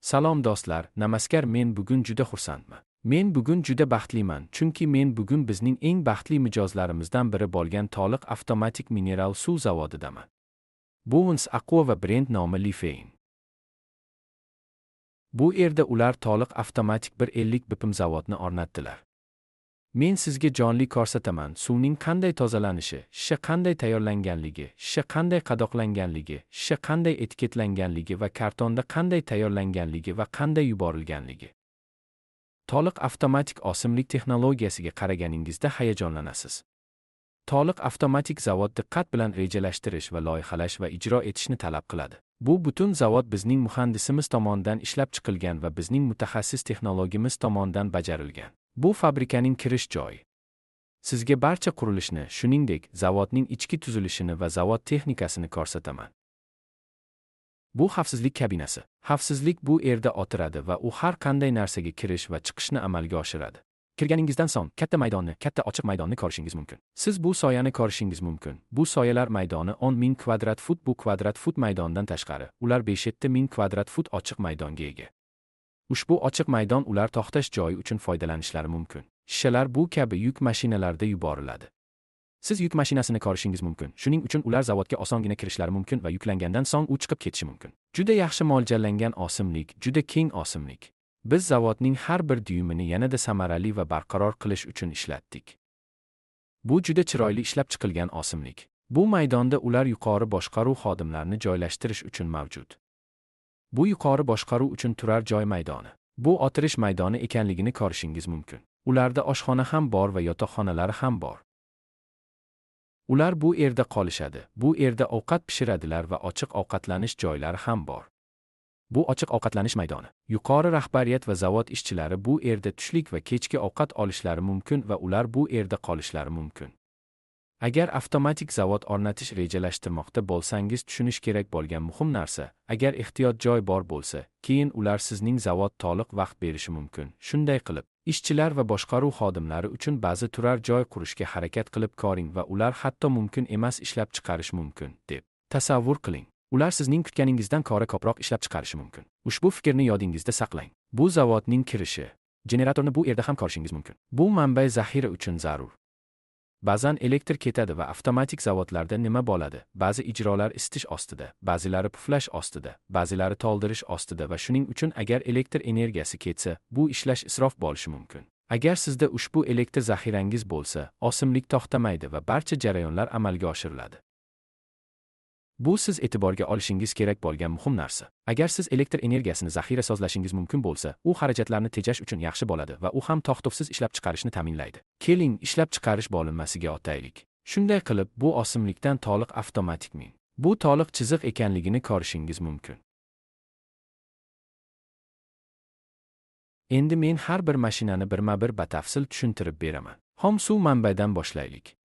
Salom do'stlar, namaskar, men bugun juda xursandman. Men bugun juda baxtliman, chunki men bugun bizning eng baxtli mijozlarimizdan biri bo'lgan Toliq avtomatik mineral suv zavodidaman. Bowens Aqua va brend nomi Lifein. Bu yerda ular Toliq avtomatik 150 bpm zavodni o'rnatdilar. Men sizga jonli ko'rsataman suvning qanday tozalanishi, shisha qanday tayyorlanganligi, shisha qanday qadoqlanganligi, shisha qanday etiketlanganligi va kartonda qanday tayyorlanganligi va qanday yuborilganligi. Toliq avtomatik osimlik texnologiyasiga qaraganingizda hayajonlanasiz. Toliq avtomatik zavod diqqat bilan rejalashtirish va loyihalash va ijro etishni talab qiladi. Bu butun zavod bizning muhandisimiz tomonidan ishlab chiqilgan va bizning mutaxassis texnologimiz tomonidan bajarilgan. Bu fabrikaning kirish joyi. Sizga barcha qurilishni, shuningdek, zavodning ichki tuzilishini va zavod texnikasini ko'rsataman. Bu xavfsizlik kabinasi. Xavfsizlik bu yerda o'tiradi va u har qanday narsaga kirish va chiqishni amalga oshiradi. Kirganingizdan so'ng katta maydonni, katta ochiq maydonni ko'rishingiz mumkin. Siz bu soyani ko'rishingiz mumkin. Bu soyalar maydoni 10,000 kvadrat fut. Bu kvadrat fut maydondan tashqari, ular 5,000 kvadrat fut ochiq maydonga ega. Ushbu ochiq maydon ular to'xtash joyi uchun foydalanishlari mumkin. Shishalar bu kabi yuk mashinalarda yuboriladi. Siz yuk mashinasini ko'rishingiz mumkin. Shuning uchun ular zavodga osongina kirishlari mumkin va yuklangandan so'ng u chiqib ketishi mumkin. Juda yaxshi mo'ljallangan osimlik, juda keng osimlik. Biz zavodning har bir dyumini yanada samarali va barqaror qilish uchun ishlatdik. Bu juda chiroyli ishlab chiqilgan osimlik. Bu maydonda ular yuqori boshqaruv xodimlarini joylashtirish uchun mavjud. Bu yuqori boshqaruv uchun turar joy maydoni. Bu o'tirish maydoni ekanligini ko'rishingiz mumkin. Ularda oshxona ham bor va yotoqxonalari ham bor. Ular bu yerda qolishadi. Bu yerda ovqat pishiradilar va ochiq ovqatlanish joylari ham bor. Bu ochiq ovqatlanish maydoni. Yuqori rahbariyat va zavod ishchilari bu yerda tushlik va kechki ovqat olishlari mumkin va ular bu yerda qolishlari mumkin. Agar avtomatik zavod o'rnatish rejalashtirmoqda bo'lsangiz, tushunish kerak bo'lgan muhim narsa, agar ehtiyot joy bor bo'lsa, keyin ular sizning zavod to'liq vaqt berishi mumkin. Shunday qilib, ishchilar va boshqaruv xodimlari uchun ba'zi turar joy qurishga harakat qilib ko'ring va ular hatto mumkin emas ishlab chiqarish mumkin, deb tasavvur qiling. Ular sizning kutganingizdan ko'ra ko'proq ishlab chiqarishi mumkin. Ushbu fikrni yodingizda saqlang. Bu zavodning kirishi. Generatorni bu yerda ham ko'rishingiz mumkin. Bu manbai zaxira uchun zarur. Ba'zan elektr ketadi va avtomatik zavodlarda nima bo'ladi? Ba'zi ijrolar isitish ostida, ba'zilari puflash ostida, ba'zilari to'ldirish ostida va shuning uchun agar elektr energiyasi ketsa, bu ishlash isrof bo'lishi mumkin. Agar sizda ushbu elektr zaxirangiz bo'lsa, osimlik to'xtamaydi va barcha jarayonlar amalga oshiriladi. Bu siz e'tiborga olishingiz kerak bo'lgan muhim narsa. Agar siz elektr energiyasini zaxira sozlashingiz mumkin bo'lsa, u xarajatlarni tejash uchun yaxshi bo'ladi va u ham to'xtovsiz ishlab chiqarishni ta'minlaydi. Keling, ishlab chiqarish bo'linmasiga o'taylik. Shunday qilib, bu osimlikdan to'liq avtomatikmi? Bu to'liq chiziq ekanligini ko'rishingiz mumkin. Endi men har bir mashinani birma-bir batafsil tushuntirib beraman. Xom suv manbaidan boshlaylik.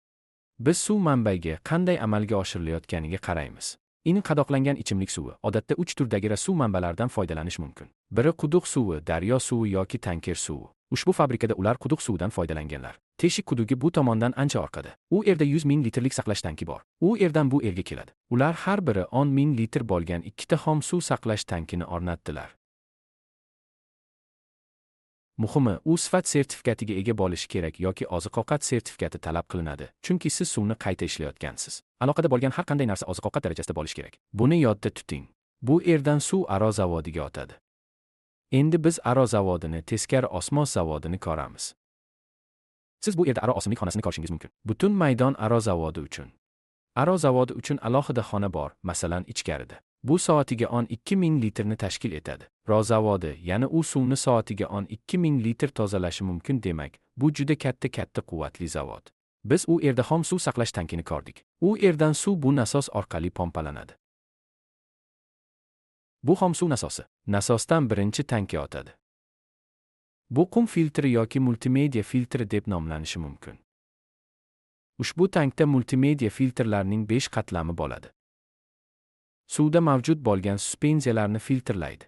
Biz suv manbaiga qanday amalga oshirilayotganiga qaraymiz. Ini qadoqlangan ichimlik suvi. Odatda 3 turdagi suv manbalaridan foydalanish mumkin. Biri quduq suvi, daryo suvi yoki tanker suvi. Ushbu fabrikada ular quduq suvidan foydalanganlar. Teshik qudugi bu tomondan ancha orqada. U yerda 100,000 litrlik saqlash tanki bor. U yerdan bu yerga keladi. Ular har biri 10,000 litr bo'lgan ikkita xom suv saqlash tankini o'rnatdilar. Muhimi, u sifat sertifikatiga ega bo'lishi kerak yoki oziq-ovqat sertifikati talab qilinadi, chunki siz suvni qayta ishlayotgansiz. Aloqada bo'lgan har qanday narsa oziq-ovqat darajasida bo'lishi kerak. Buni yodda tuting. Bu yerdan suv aro zavodiga o'tadi. Endi biz aro zavodini, teskari osmos zavodini ko'ramiz. Siz bu yerda aro osimlik xonasini ko'rishingiz mumkin. Butun maydon aro zavodi uchun. Aro zavodi uchun alohida xona bor, masalan, ichkarida. Bu soatiga 12,000 litrni tashkil etadi. Zavodi, ya'ni u suvni soatiga 12,000 litr tozalashi mumkin demak, bu juda katta quvvatli zavod. Biz u yerda xom suv saqlash tankini ko'rdik. U yerdan suv bu nasos orqali pompalanadi. Bu xom suv nasosi. Nasosdan birinchi tankga o'tadi. Bu qum filtri yoki multimedia filtri deb nomlanishi mumkin. Ushbu tankda multimedia filtrlarning 5 qatlami bo'ladi. Suvda mavjud bo'lgan suspenziyalarni filtrlaydi.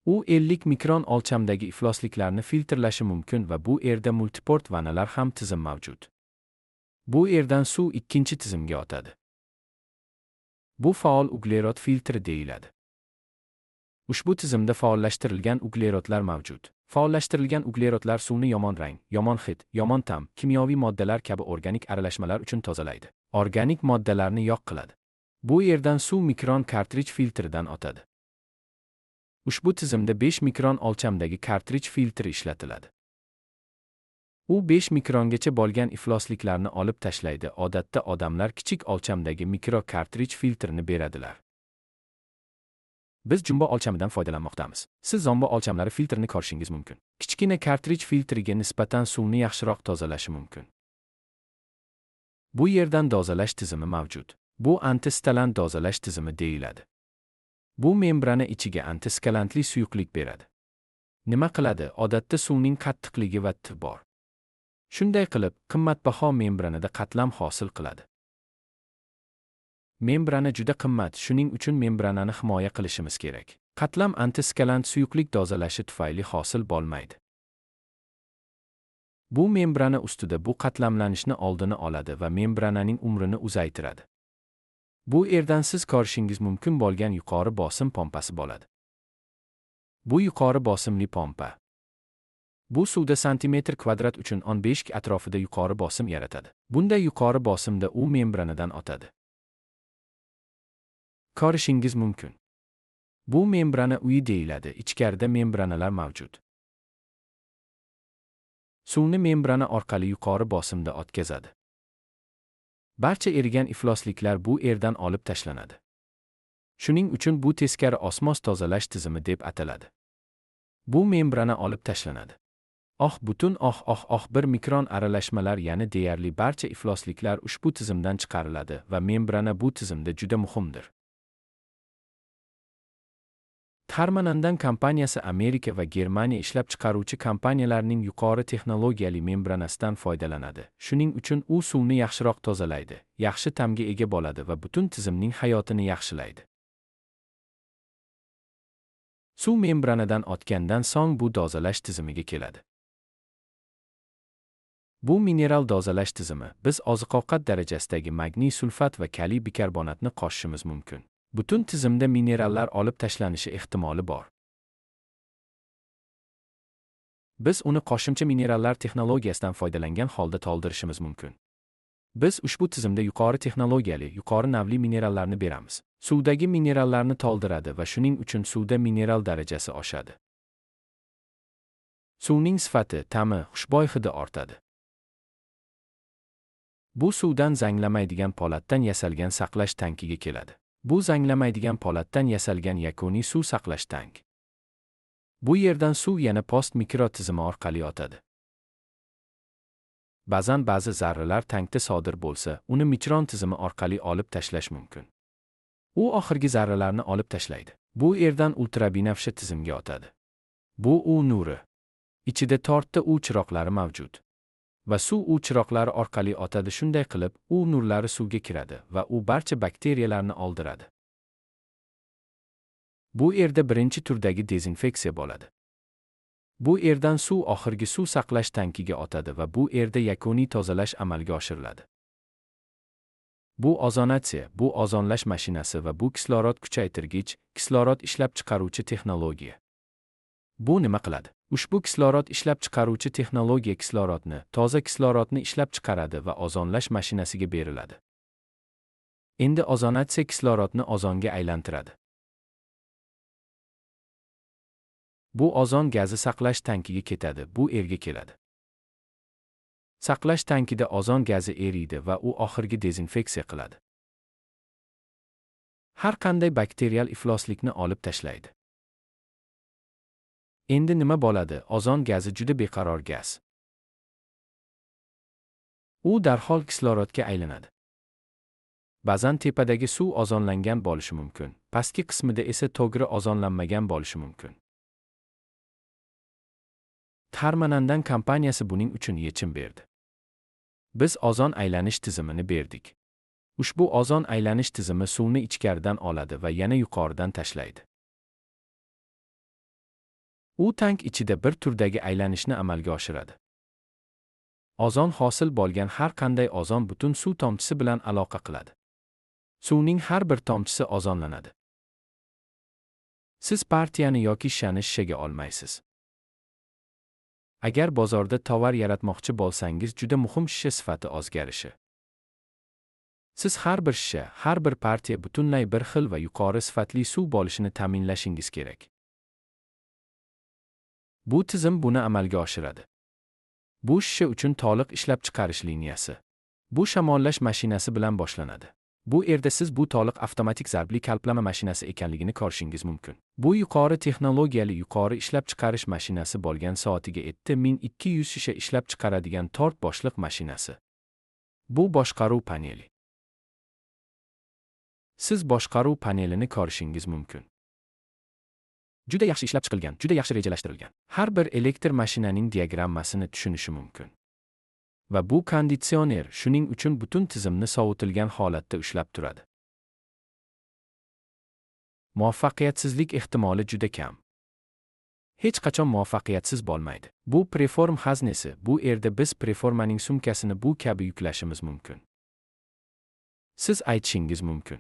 U 50 mikron o'lchamdagi iflosliklarni filtrlashi mumkin va bu yerda multiport vanalar ham tizim mavjud. Bu yerdan suv ikkinchi tizimga o'tadi. Bu faol uglerod filtri deyiladi. Ushbu tizimda faollashtirilgan uglerodlar mavjud. Faollashtirilgan uglerodlar suvni yomon rang, yomon hid, yomon ta'm, kimyoviy moddalar kabi organik aralashmalar uchun tozalaydi. Organik moddalarni yo'q qiladi. Bu yerdan suv mikron kartrij filtridan o'tadi. Ushbu tizimda 5 mikron o'lchamdagi kartrij filtri ishlatiladi. U 5 mikrongacha bo'lgan iflosliklarni olib tashlaydi. Odatda odamlar kichik o'lchamdagi mikro kartrij filtrini beradilar. Biz jumbo o'lchamidan foydalanmoqdamiz. Siz zombo o'lchamlari filtrini ko'rishingiz mumkin. Kichkina kartrij filtriga nisbatan suvni yaxshiroq tozalashi mumkin. Bu yerdan dozalash tizimi mavjud. Bu antiskalant dozalash tizimi deyiladi. Bu membrana ichiga antiskalantli suyuqlik beradi. Nima qiladi? Odatda suvning qattiqligi va T bor. Shunday qilib, qimmatbaho membranada qatlam hosil qiladi. Membrana juda qimmat, shuning uchun membranani himoya qilishimiz kerak. Qatlam antiskalant suyuqlik dozalashi tufayli hosil bo'lmaydi. Bu membrana ustida bu qatlamlanishni oldini oladi va membrananing umrini uzaytiradi. Bu yerdan siz ko'rishingiz mumkin bo'lgan yuqori bosim pompasi bo'ladi. Bu yuqori bosimli pompa. Bu suvda santimetr kvadrat uchun 15 atrofida yuqori bosim yaratadi. Bunday yuqori bosimda u membranadan o'tadi. Ko'rishingiz mumkin. Bu membrana uyi deyiladi. Ichkarida membranalar mavjud. Suvni membrana orqali yuqori bosimda o'tkazadi. Barcha erigan iflosliklar bu yerdan olib tashlanadi. Shuning uchun bu teskari osmos tozalash tizimi deb ataladi. Bu membrana olib tashlanadi. Butun 1 mikron aralashmalar, ya'ni deyarli barcha iflosliklar ushbu tizimdan chiqariladi va membrana bu tizimda juda muhimdir. Harmanandan kompaniyasi Amerika va Germaniya ishlab chiqaruvchi kompaniyalarning yuqori texnologiyali membranasidan foydalanadi. Shuning uchun u suvni yaxshiroq tozalaydi, yaxshi ta'mga ega bo'ladi va butun tizimning hayotini yaxshilaydi. Suv membranadan o'tgandan so'ng bu dozalash tizimiga keladi. Bu mineral dozalash tizimi. Biz oziq-ovqat darajasidagi magniy sulfat va kaliy bikarbonatni qo'shishimiz mumkin. Butun tizimda minerallar olib tashlanishi ehtimoli bor. Biz uni qo'shimcha minerallar texnologiyasidan foydalangan holda to'ldirishimiz mumkin. Biz ushbu tizimda yuqori texnologiyali, yuqori navli minerallarni beramiz. Suvdagi minerallarni to'ldiradi va shuning uchun suvda mineral darajasi oshadi. Suvning sifati, ta'mi, xushbo'y hidi ortadi. Bu suvdan zanglamaydigan po'latdan yasalgan saqlash tankiga keladi. Bu zanglamaydigan po'latdan yasalgan yakuniy suv saqlash tank. Bu yerdan suv yana post mikro tizimi orqali o'tadi. Ba'zan ba'zi zarralar tankda sodir bo'lsa, uni mikron tizimi orqali olib tashlash mumkin. U oxirgi zarralarni olib tashlaydi. Bu yerdan ultrabinafsha tizimga o'tadi. Bu U nuri. Ichida to'rtta U chiroqlari mavjud. Va suv U chiroqlari orqali o'tadi. Shunday qilib, U nurlari suvga kiradi va u barcha bakteriyalarni o'ldiradi. Bu yerda birinchi turdagi dezinfeksiya bo'ladi. Bu yerdan suv oxirgi suv saqlash tankiga o'tadi va bu yerda yakuniy tozalash amalga oshiriladi. Bu ozonatsiya, bu ozonlash mashinasi va bu kislorod kuchaytirgich, kislorod ishlab chiqaruvchi texnologiya. Bu nima qiladi? Ushbu kislorod ishlab chiqaruvchi texnologiya kislorodni, toza kislorodni ishlab chiqaradi va ozonlash mashinasiga beriladi. Endi ozonatsiya kislorodni ozonga aylantiradi. Bu ozon gazi saqlash tankiga ketadi, bu erga keladi. Saqlash tankida ozon gazi eriydi va u oxirgi dezinfeksiya qiladi. Har qanday bakterial ifloslikni olib tashlaydi. Endi nima bo'ladi? Ozon gazi juda beqaror gaz. U darhol kislorodga aylanadi. Ba'zan tepadagi suv ozonlangan bo'lishi mumkin, pastki qismida esa to'g'ri ozonlanmagan bo'lishi mumkin. Harmanandan kompaniyasi buning uchun yechim berdi. Biz ozon aylanish tizimini berdik. Ushbu ozon aylanish tizimi suvni ichkaridan oladi va yana yuqoridan tashlaydi. U tank ichida bir turdagi aylanishni amalga oshiradi. Ozon hosil bo'lgan har qanday ozon butun suv tomchisi bilan aloqa qiladi. Suvning har bir tomchisi ozonlanadi. Siz partiyani yoki shishani shishaga olmaysiz. Agar bozorda tovar yaratmoqchi bo'lsangiz, juda muhim shisha sifati o'zgarishi. Siz har bir shisha, har bir partiya butunlay bir xil va yuqori sifatli suv bo'lishini ta'minlashingiz kerak. Bu tizim buni amalga oshiradi. Bu shisha uchun to'liq ishlab chiqarish liniyasi. Bu shamollash mashinasi bilan boshlanadi. Bu yerda siz bu to'liq avtomatik zarbli kalplama mashinasi ekanligini ko'rishingiz mumkin. Bu yuqori texnologiyali yuqori ishlab chiqarish mashinasi bo'lgan soatiga 7200 shisha ishlab chiqaradigan 4 boshliq mashinasi. Bu boshqaruv paneli. Siz boshqaruv panelini ko'rishingiz mumkin. Juda yaxshi ishlab chiqilgan, juda yaxshi rejalashtirilgan. Har bir elektr mashinaning diagrammasini tushunishi mumkin. Va bu konditsioner shuning uchun butun tizimni sovutilgan holatda ushlab turadi. Muvaffaqiyatsizlik ehtimoli juda kam. Hech qachon muvaffaqiyatsiz bo'lmaydi. Bu preform xaznesi, bu yerda biz preformaning sumkasini bu kabi yuklashimiz mumkin. Siz aytishingiz mumkin.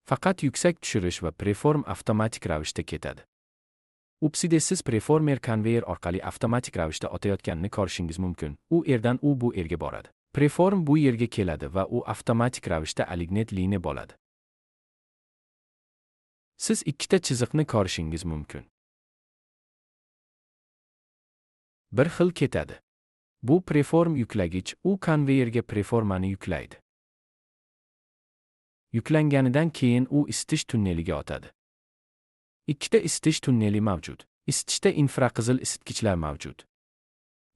Faqat yuksak tushirish va preform avtomatik ravishda ketadi. Upsida siz preformer konveyer orqali avtomatik ravishda o'tayotganini ko'rishingiz mumkin. U yerdan bu yerga boradi. Preform bu yerga keladi va u avtomatik ravishda alignet liniya bo'ladi. Siz ikkita chiziqni ko'rishingiz mumkin. Bir xil ketadi. Bu preform yuklagich, u konveyerga preformani yuklaydi. Yuklanganidan keyin u isitish tunneliga o'tadi. Ikkita isitish tunneli mavjud. Isitishda infraqizil isitgichlar mavjud.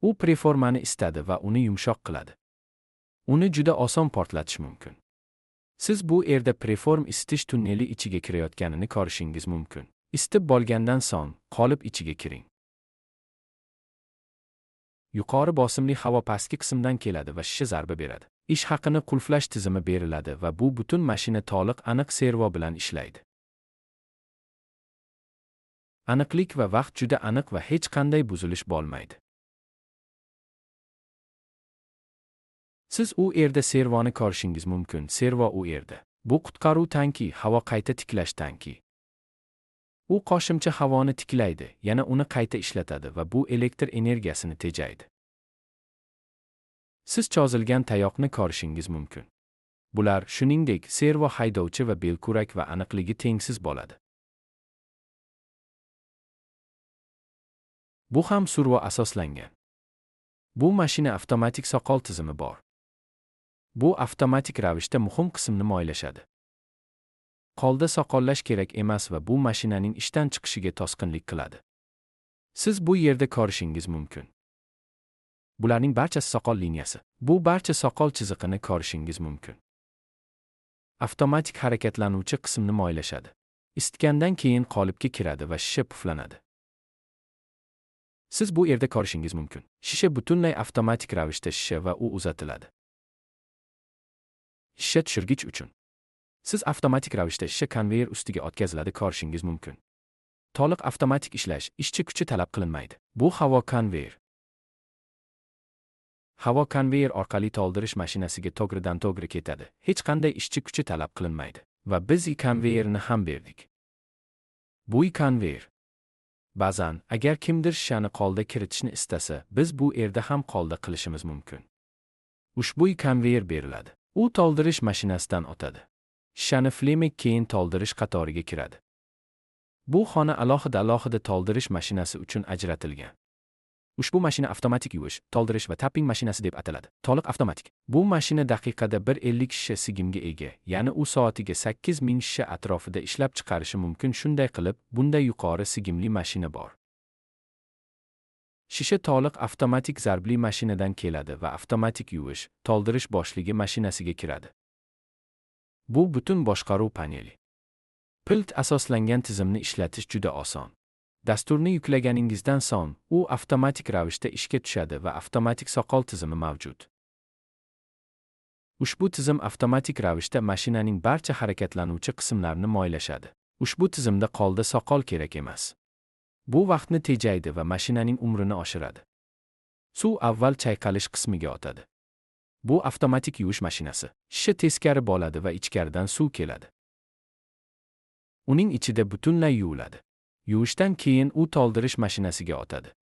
U preformani isitadi va uni yumshoq qiladi. Uni juda oson portlatish mumkin. Siz bu yerda preform isitish tunneli ichiga kirayotganini ko'rishingiz mumkin. Isitib bo'lgandan so'ng, qolip ichiga kiring. Yuqori bosimli havo pastki qismdan keladi va shisha zarba beradi. Ish haqini qulflash tizimi beriladi va bu butun mashina to'liq aniq servo bilan ishlaydi. Aniqlik va vaqt juda aniq va hech qanday buzilish bo'lmaydi. Siz u yerda servoni ko'rishingiz mumkin. Servo u yerda. Bu qutqaruv tanki, havo qayta tiklash tanki. U qo'shimcha havoni tiklaydi, yana uni qayta ishlatadi va bu elektr energiyasini tejaydi. Siz cho'zilgan tayoqni ko'rishingiz mumkin. Bular, shuningdek, servo haydovchi va belkurak va aniqligi tengsiz bo'ladi. Bu ham servo asoslangan. Bu mashina avtomatik soqol tizimi bor. Bu avtomatik ravishda muhim qismni moylashadi. Qo'lda soqollash kerak emas va bu mashinaning ishdan chiqishiga to'sqinlik qiladi. Siz bu yerda ko'rishingiz mumkin. Bularning barchasi soqol liniyasi. Bu barcha soqol chiziqini ko'rishingiz mumkin. Avtomatik harakatlanuvchi qismni moylashadi. Isitgandan keyin qolipga kiradi va shisha puflanadi. Siz bu yerda ko'rishingiz mumkin. Shisha butunlay avtomatik ravishda shisha va u uzatiladi. Shisha tushirgich uchun. Siz avtomatik ravishda shisha konveyer ustiga o'tkaziladi ko'rishingiz mumkin. To'liq avtomatik ishlash, ishchi kuchi talab qilinmaydi. Bu havo konveyer. Havo konveyer orqali to'ldirish mashinasiga to'g'ridan-to'g'ri ketadi. Hech qanday ishchi kuchi talab qilinmaydi. Va biz konveyerni ham berdik. Bu konveyer. Ba'zan, agar kimdir shishani qo'lda kiritishni istasa, biz bu yerda ham qo'lda qilishimiz mumkin. Ushbu konveyer beriladi. U to'ldirish mashinasidan o'tadi. Shishani flemek keyin to'ldirish qatoriga kiradi. Bu xona alohida to'ldirish mashinasi uchun ajratilgan. Ushbu mashina avtomatik yuvish, to'ldirish va tapping mashinasi deb ataladi. To'liq avtomatik. Bu mashina daqiqada 150 shisha sigimga ega, ya'ni u soatiga 8000 shisha atrofida ishlab chiqarishi mumkin. Shunday qilib, bunday yuqori sigimli mashina bor. Shisha to'liq avtomatik zarbli mashinadan keladi va avtomatik yuvish, to'ldirish boshligi mashinasiga kiradi. Bu butun boshqaruv paneli. Pilt asoslangan tizimni ishlatish juda oson. Dasturni yuklaganingizdan so'ng, u avtomatik ravishda ishga tushadi va avtomatik soqol tizimi mavjud. Ushbu tizim avtomatik ravishda mashinaning barcha harakatlanuvchi qismlarini moylashadi. Ushbu tizimda qo'lda soqol kerak emas. Bu vaqtni tejaydi va mashinaning umrini oshiradi. Suv avval chayqalish qismiga o'tadi. Bu avtomatik yuvish mashinasi. Shisha teskari bo'ladi va ichkaridan suv keladi. Uning ichida butunlay yuviladi. Yuvishdan keyin u toldirish mashinasiga o'tadi.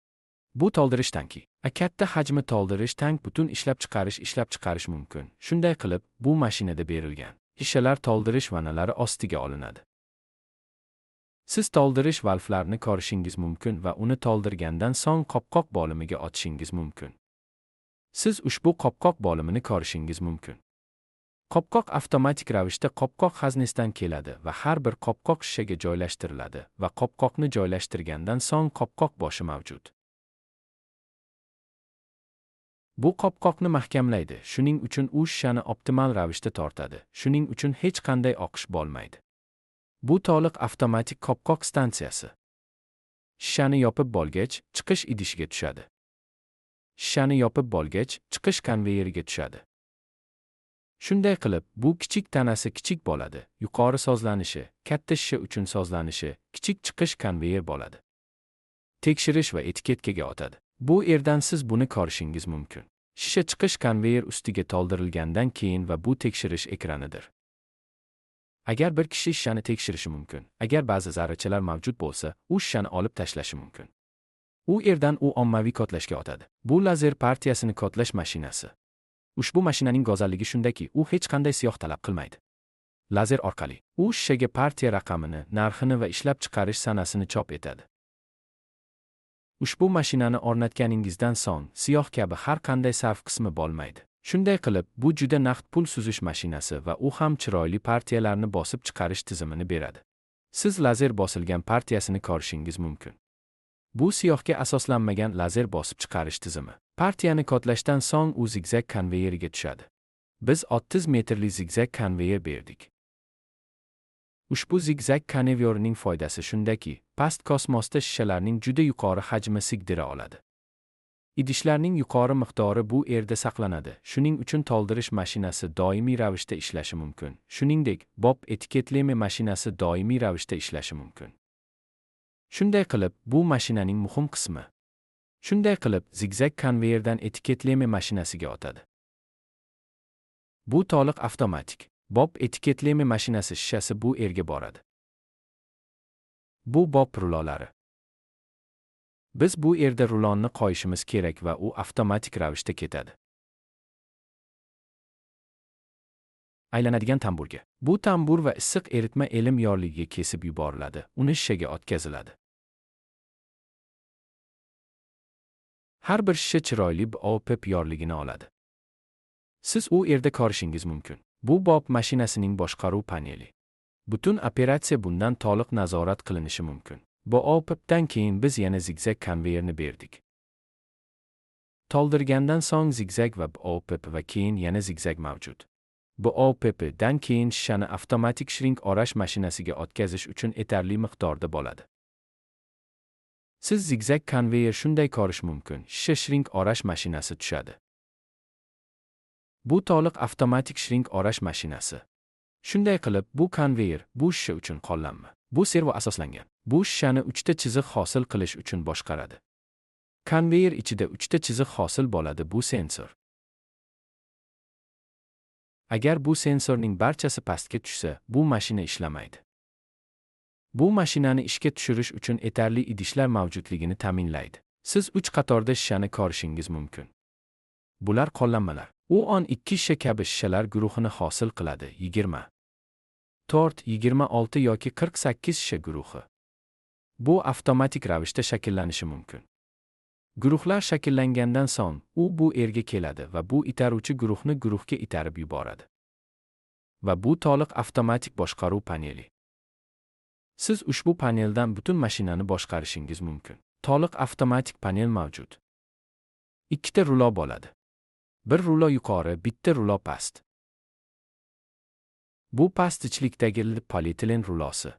Bu toldirish tanki. Katta hajmi toldirish tank butun ishlab chiqarish mumkin. Shunday qilib, bu mashinada berilgan shishalar toldirish vanalari ostiga olinadi. Siz toldirish valvlarini ko'rishingiz mumkin va uni to'ldirgandan so'ng qopqoq bo'limiga otishingiz mumkin. Siz ushbu qopqoq bo'limini ko'rishingiz mumkin. Qopqoq avtomatik ravishda qopqoq haznesidan keladi va har bir qopqoq shishaga joylashtiriladi va qopqoqni joylashtirgandan so'ng qopqoq boshi mavjud. Bu qopqoqni mahkamlaydi, shuning uchun u shishani optimal ravishda tortadi, shuning uchun hech qanday oqish bo'lmaydi. Bu to'liq avtomatik qopqoq stansiyasi. Shishani yopib bo'lgach, chiqish idishiga tushadi. Shishani yopib bo'lgach, chiqish konveyeriga tushadi. Shunday qilib, bu kichik tanasi kichik bo'ladi, yuqori sozlanishi, katta shisha uchun sozlanishi, kichik chiqish konveyer bo'ladi. Tekshirish va etiketkaga o'tadi. Bu yerdan siz buni ko'rishingiz mumkin. Shisha chiqish konveyer ustiga to'ldirilgandan keyin va bu tekshirish ekranidir. Agar bir kishi shishani tekshirishi mumkin. Agar ba'zi zarrachalar mavjud bo'lsa, u shishani olib tashlashi mumkin. U yerdan u ommaviy kodlashga o'tadi. Bu lazer partiyasini kodlash mashinasi. Ushbu mashinaning go'zalligi shundaki, u hech qanday siyoh talab qilmaydi. Lazer orqali u shishaga partiya raqamini, narxini va ishlab chiqarish sanasini chop etadi. Ushbu mashinani o'rnatganingizdan so'ng siyoh kabi har qanday sarf qismi bo'lmaydi. Shunday qilib, bu juda naqd pul suzish mashinasi va u ham chiroyli partiyalarni bosib chiqarish tizimini beradi. Siz lazer bosilgan partiyasini ko'rishingiz mumkin. Bu siyohga asoslanmagan lazer bosib chiqarish tizimi. Partiyani kodlashdan so'ng u zigzag konveyeriga tushadi. Biz 30 metrli zigzag konveyer berdik. Ushbu zigzag konveyerining foydasi shundaki, past kosmosda shishalarning juda yuqori hajmi sigdira oladi. Idishlarning yuqori miqdori bu yerda saqlanadi. Shuning uchun to'ldirish mashinasi doimiy ravishda ishlashi mumkin. Shuningdek, bob etiketleme mashinasi doimiy ravishda ishlashi mumkin. Shunday qilib, bu mashinaning muhim qismi. Shunday qilib, zigzag konveyerdan etiketleme mashinasiga o'tadi. Bu to'liq avtomatik. Bob etiketleme mashinasi shishasi bu yerga boradi. Bu bob rulolari. Biz bu yerda rulonni qo'yishimiz kerak va u avtomatik ravishda ketadi. Aylanadigan tamburga. Bu tambur va issiq eritma elim yorligiga kesib yuboriladi, uni shishaga o'tkaziladi. Har bir shisha chiroyli BOPP yorligini oladi. Siz u yerda ko'rishingiz mumkin. Bu bob mashinasining boshqaruv paneli. Butun operatsiya bundan to'liq nazorat qilinishi mumkin. BOPPdan keyin biz yana zigzag konveyerni berdik. To'ldirgandan so'ng zigzag va BOPP va keyin yana zigzag mavjud. BOPPdan keyin shishani avtomatik shrink orash mashinasiga o'tkazish uchun yetarli miqdorda bo'ladi. Siz zigzag konveyer shunday ko'rish mumkin. Shisha shrink orash mashinasi tushadi. Bu to'liq avtomatik shrink orash mashinasi. Shunday qilib, bu konveyer, bu shisha uchun qo'llanma. Bu servo asoslangan. Bu shishani 3 ta chiziq hosil qilish uchun boshqaradi. Konveyer ichida 3 ta chiziq hosil bo'ladi, bu sensor. Agar bu sensorning barchasi pastga tushsa, bu mashina ishlamaydi. Bu mashinani ishga tushirish uchun yetarli idishlar mavjudligini ta'minlaydi. Siz 3 qatorda shishani ko'rishingiz mumkin. Bular qo'llanmalar. U 12 shisha kabi shishalar guruhini hosil qiladi, 20, 4, 26 yoki 48 shisha guruhi. Bu avtomatik ravishda shakllanishi mumkin. Guruhlar shakllangandan so'ng, u bu yerga keladi va bu itaruvchi guruhni guruhga itarib yuboradi. Va bu to'liq avtomatik boshqaruv paneli. Siz ushbu paneldan butun mashinani boshqarishingiz mumkin. To'liq avtomatik panel mavjud. 2 ta rulo bo'ladi. Bir rulo yuqori, bitta rulo past. Bu pastchilikdagi polietilen rulosi.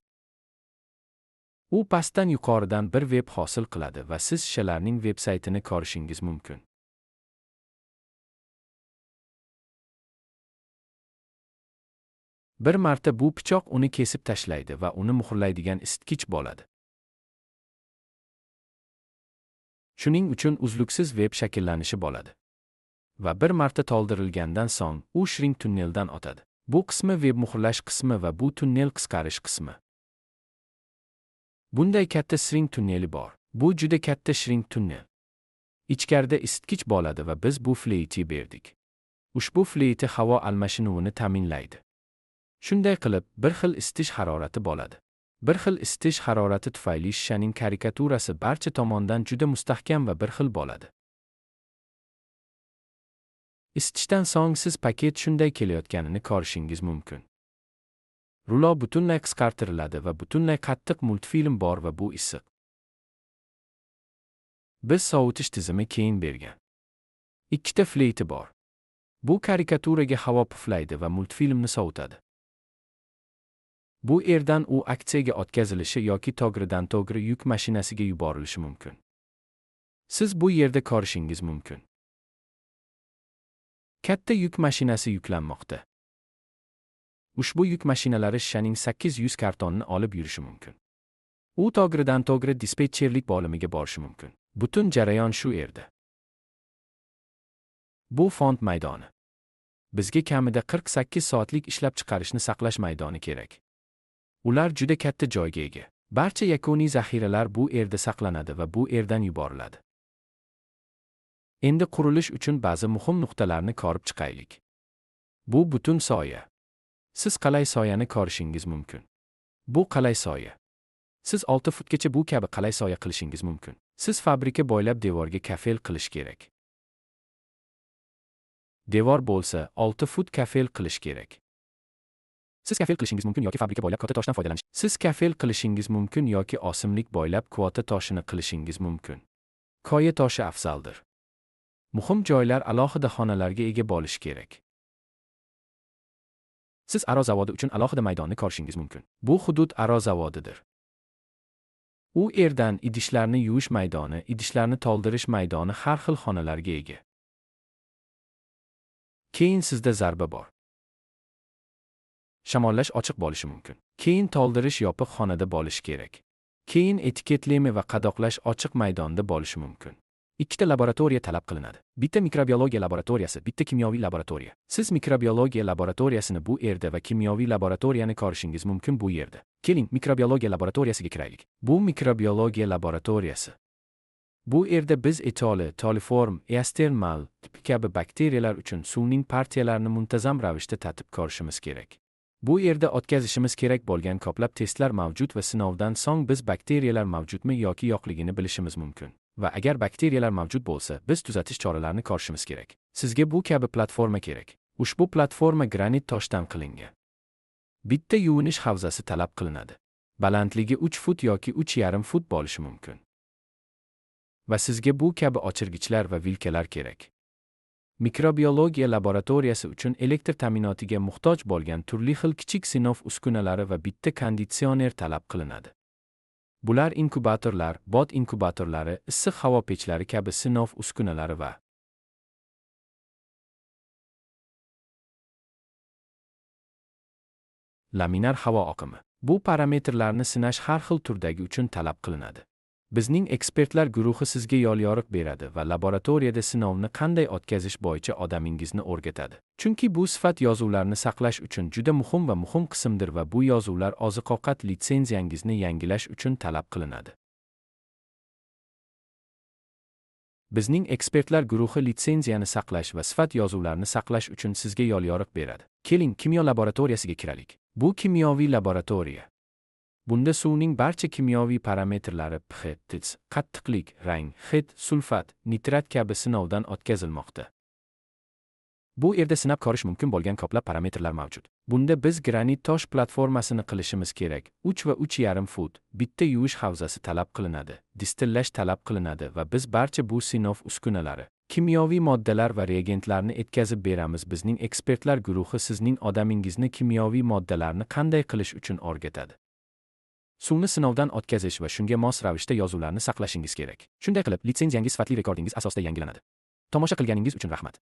U pastdan yuqoridan bir veb hosil qiladi va siz shishalarning veb-saytini ko'rishingiz mumkin. Bir marta bu pichoq uni kesib tashlaydi va uni muhrlaydigan isitgich bo'ladi. Shuning uchun uzluksiz veb shakllanishi bo'ladi. Va bir marta to'ldirilgandan so'ng, u shrink tunneldan o'tadi. Bu qismi veb muhrlash qismi va bu tunnel qisqarish qismi. Bunday katta shrink tunneli bor. Bu juda katta shrink tunnel. Ichkarida isitgich bo'ladi va biz bu fleyti berdik. Ushbu fleyti havo almashinuvini ta'minlaydi. Shunday qilib, bir xil isitish harorati bo'ladi. Bir xil isitish harorati tufayli shishaning karikaturasi barcha tomondan juda mustahkam va bir xil bo'ladi. Isitishdan so'ng siz paket shunday kelayotganini ko'rishingiz mumkin. Rulo butunlay qisqartiriladi va butunlay qattiq multfilm bor va bu issiq. Biz sovutish tizimi keyin bergan. Ikkita fleyti bor. Bu karikaturaga havo puflaydi va multfilmni sovutadi. Bu yerdan u aksiyaga o'tkazilishi yoki to'g'ridan to'g'ri yuk mashinasiga yuborilishi mumkin. Siz bu yerda ko'rishingiz mumkin. Katta yuk mashinasi yuklanmoqda. Ushbu yuk mashinalari shishaning 800 kartonni olib yurishi mumkin. U to'g'ridan to'g'ri dispetcherlik bo'limiga borishi mumkin. Butun jarayon shu yerda. Bu fond maydoni. Bizga kamida 48 soatlik ishlab chiqarishni saqlash maydoni kerak. Ular juda katta joyga ega. Barcha yakuniy zaxiralar bu yerda saqlanadi va bu yerdan yuboriladi. Endi qurilish uchun ba'zi muhim nuqtalarni ko'rib chiqaylik. Bu butun soya. Siz qalay soyani ko'rishingiz mumkin. Bu qalay soya. Siz 6 futgacha bu kabi qalay soya qilishingiz mumkin. Siz fabrika bo'ylab devorga kafel qilish kerak. Devor bo'lsa 6 fut kafel qilish kerak. Siz kafel qilishingiz mumkin yoki fabrika bo'ylab kvota toshdan foydalanish. Siz kafel qilishingiz mumkin yoki osimlik bo'ylab kvota toshini qilishingiz mumkin. Koya toshi afzaldir. Muhim joylar alohida xonalarga ega bo'lishi kerak. Siz aro zavodi uchun alohida maydonni ko'rishingiz mumkin. Bu hudud aro zavodidir. U yerdan idishlarni yuvish maydoni, idishlarni to'ldirish maydoni har xil xonalarga ega. Keyin sizda zarba bor. Shamollash ochiq bo'lishi mumkin. Keyin to'ldirish yopiq xonada bo'lishi kerak. Keyin etiketleme va qadoqlash ochiq maydonda bo'lishi mumkin. Ikkita laboratoriya talab qilinadi. Bitta mikrobiologiya laboratoriyasi, bitta kimyoviy laboratoriya. Siz mikrobiologiya laboratoriyasini bu yerda va kimyoviy laboratoriyani ko'rishingiz mumkin bu yerda. Keling, mikrobiologiya laboratoriyasiga kiraylik. Bu mikrobiologiya laboratoriyasi. Bu yerda biz E. coli, coliform, eastermal kabi bakteriyalar uchun suvning partiyalarini muntazam ravishda tatib ko'rishimiz kerak. Bu yerda o'tkazishimiz kerak bo'lgan ko'plab testlar mavjud va sinovdan so'ng biz bakteriyalar mavjudmi yoki yo'qligini bilishimiz mumkin. Va agar bakteriyalar mavjud bo'lsa, biz tuzatish choralarini ko'rishimiz kerak. Sizga bu kabi platforma kerak. Ushbu platforma granit toshdan qilingan. Bitta yuvinish havzasi talab qilinadi. Balandligi 3 fut yoki 3,5 fut bo'lishi mumkin. Va sizga bu kabi o'chirgichlar va vilkalar kerak. Mikrobiologiya laboratoriyasi uchun elektr ta'minotiga muhtoj bo'lgan turli xil kichik sinov uskunalari va bitta konditsioner talab qilinadi. Bular inkubatorlar, bot inkubatorlari, issiq havo pechlari kabi sinov uskunalari va laminar havo oqimi. Bu parametrlarni sinash har xil turdagi uchun talab qilinadi. Bizning ekspertlar guruhi sizga yo'l-yo'riq beradi va laboratoriyada sinovni qanday o'tkazish bo'yicha odamingizni o'rgatadi. Chunki bu sifat yozuvlarini saqlash uchun juda muhim va muhim qismdir va bu yozuvlar oziq-ovqat litsenziyangizni yangilash uchun talab qilinadi. Bizning ekspertlar guruhi litsenziyani saqlash va sifat yozuvlarini saqlash uchun sizga yo'l-yo'riq beradi. Keling, kimyo laboratoriyasiga kiraylik. Bu kimyoviy laboratoriya. Bunda suvning barcha kimyoviy parametrlari pH, tits, qattiqlik, rang, hid, sulfat, nitrat kabi sinovdan o'tkazilmoqda. Bu yerda sinab ko'rish mumkin bo'lgan ko'plab parametrlar mavjud. Bunda biz granit tosh platformasini qilishimiz kerak. 3 va 3,5 fut, bitta yuvish havzasi talab qilinadi, distillash talab qilinadi va biz barcha bu sinov uskunalari, kimyoviy moddalar va reagentlarni etkazib beramiz. Bizning ekspertlar guruhi sizning odamingizni kimyoviy moddalarni qanday qilish uchun o'rgatadi. Suvni sinovdan o'tkazish va shunga mos ravishda yozuvlarni saqlashingiz kerak. Shunday qilib, litsenziyangiz sifatli rekordingiz asosida yangilanadi. Tomosha qilganingiz uchun rahmat.